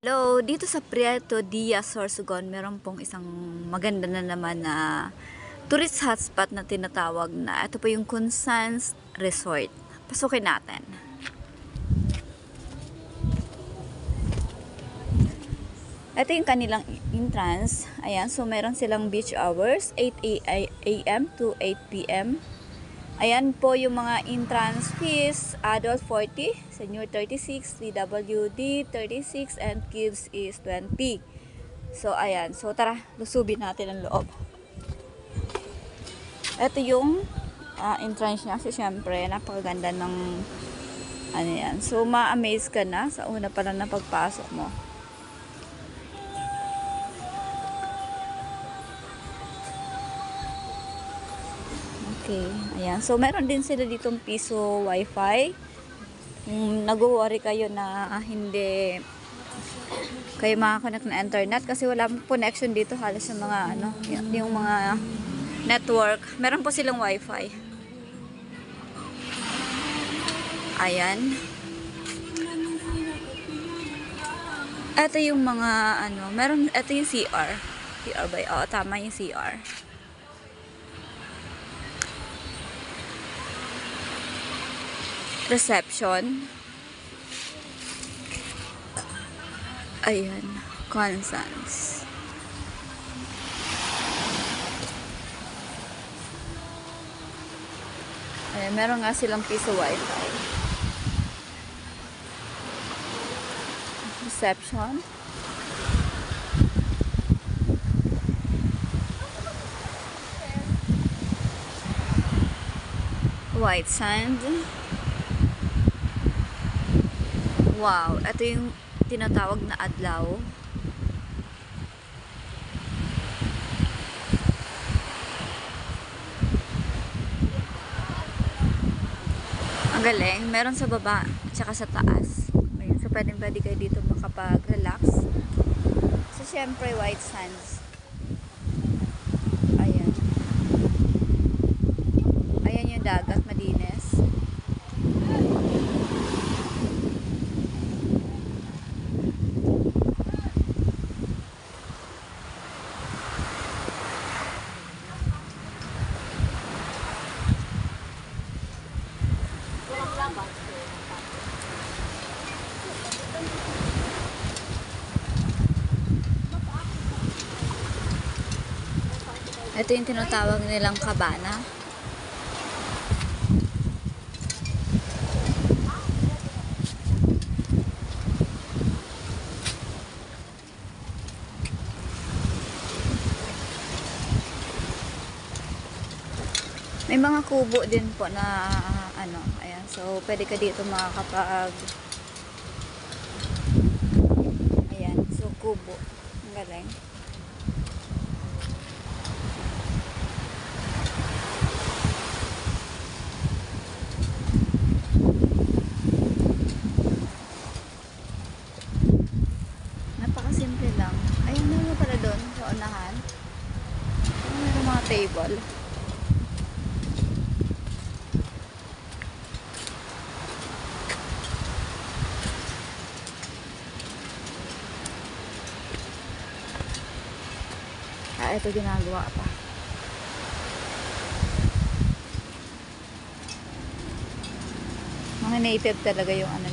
Hello, dito sa Prieto Diaz, Sorsogon, meron pong isang maganda na naman na tourist hotspot na tinatawag na ito po yung Constance Resort. Pasukin natin. Ito yung kanilang entrance. Ayan, so meron silang beach hours, 8 a.m. to 8 p.m. Ayan po yung mga entrance fees. Adult 40, senior 36, PWD 36, and kids is 20. So ayan, so tara, lusubin natin ang loob. Ito yung entrance niya. So syempre, napakaganda ng ano yan. So ma-amaze ka na sa una pa lang na pagpasok mo. Okay, ayan. So, meron din sila ditong piso wifi. Nag-worry kayo na hindi kayo makakonect na internet kasi wala po connection dito halos yung mga yung mga network. Meron po silang wifi. Ayan. Ito yung mga meron, ito yung CR. CR ba? Oo, tama yung CR. Reception. Ayan, Constance. Ayan, meron nga silang piso wifi. Reception. White sand. Wow, ito yung tinatawag na adlaw. Ang galing, meron sa baba at saka sa taas. Ayun, so pwede kayo dito makapag-relax. So syempre white sands. Ayan. Ayan yung dagat, malinis. Ito yung tinatawag nilang cabana. May mga kubo din po na ayan. So, pwede ka dito makakapag ayan. So, kubo. Ang galing. Napakasimple lang. Ayun na pala doon sa unahan. Mayroong mga table. Ito ginagawa pa. Mga native talaga yung ano